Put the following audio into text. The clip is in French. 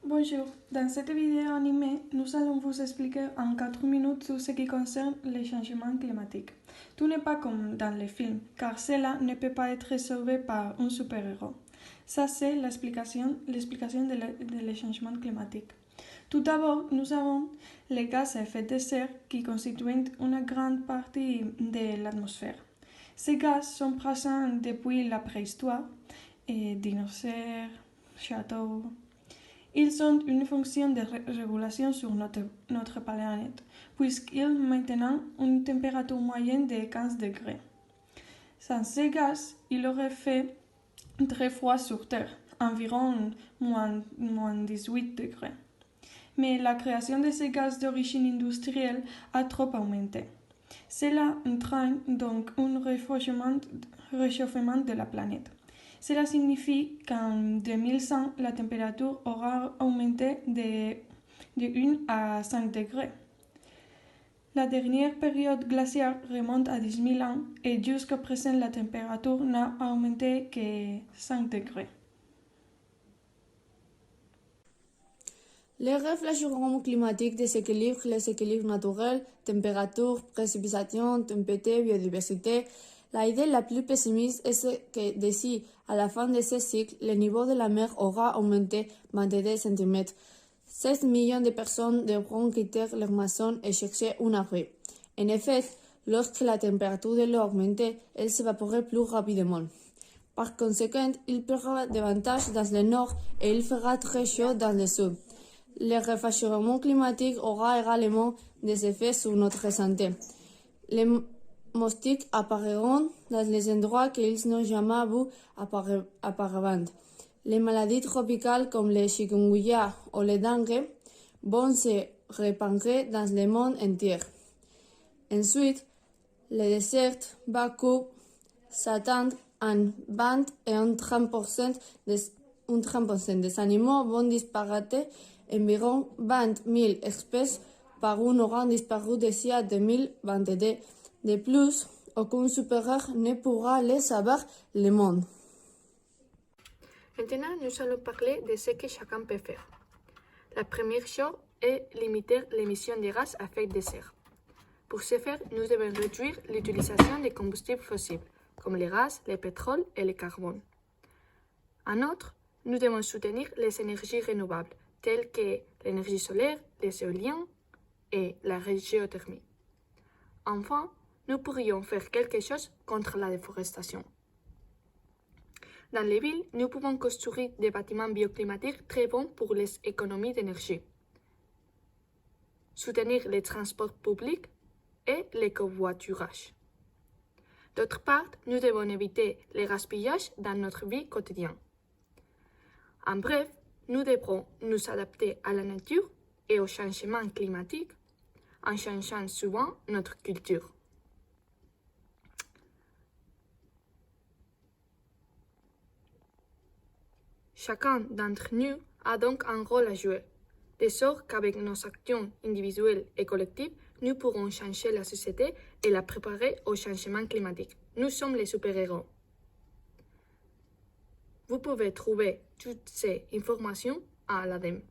Bonjour, dans cette vidéo animée, nous allons vous expliquer en 4 minutes tout ce qui concerne les changements climatiques. Tout n'est pas comme dans les films, car cela ne peut pas être sauvé par un super-héros. Ça, c'est l'explication des changements climatiques. Tout d'abord, nous avons les gaz à effet de serre qui constituent une grande partie de l'atmosphère. Ces gaz sont présents depuis la préhistoire, et dinosaures, châteaux. Ils ont une fonction de régulation sur notre planète, puisqu'ils maintiennent une température moyenne de 15 degrés. Sans ces gaz, il aurait fait très froid sur Terre, environ moins 18 degrés. Mais la création de ces gaz d'origine industrielle a trop augmenté. Cela entraîne donc un réchauffement de la planète. Cela signifie qu'en 2100, la température aura augmenté de 1 à 5 degrés. La dernière période glaciaire remonte à 10 000 ans et jusqu'à présent, la température n'a augmenté que 5 degrés. Les réfléchissement climatique déséquilibre les équilibres naturels, température, précipitation, tempête, biodiversité. L'idée la plus pessimiste est que d'ici à la fin de ce cycle, le niveau de la mer aura augmenté 22 cm. 16 millions de personnes devront quitter leur maison et chercher un abri. En effet, lorsque la température de l'eau augmente, elle s'évaporerait plus rapidement. Par conséquent, il pleuvra davantage dans le nord et il fera très chaud dans le sud. Le réchauffement climatique aura également des effets sur notre santé. Les moustiques apparaîtront dans les endroits qu'ils n'ont jamais vus auparavant. Les maladies tropicales comme le chikungunya ou le dengue vont se répandre dans le monde entier. Ensuite, le désert va s'attendre à 20 et 30% des animaux vont disparaître. Environ 20 000 espèces par an auront disparu d'ici à 2022. De plus, aucun supérieur ne pourra les sauver le monde. Maintenant, nous allons parler de ce que chacun peut faire. La première chose est limiter l'émission de gaz à effet de serre. Pour ce faire, nous devons réduire l'utilisation des combustibles fossiles, comme le gaz, le pétrole et le carbone. En outre, nous devons soutenir les énergies renouvelables, telles que l'énergie solaire, les éoliens et la géothermie. Enfin, nous pourrions faire quelque chose contre la déforestation. Dans les villes, nous pouvons construire des bâtiments bioclimatiques très bons pour les économies d'énergie, soutenir les transports publics et le covoiturage. D'autre part, nous devons éviter le gaspillage dans notre vie quotidienne. En bref, nous devrons nous adapter à la nature et au changement climatique en changeant souvent notre culture. Chacun d'entre nous a donc un rôle à jouer, de sorte qu'avec nos actions individuelles et collectives, nous pourrons changer la société et la préparer au changement climatique. Nous sommes les super-héros. Vous pouvez trouver toutes ces informations à l'ADEME.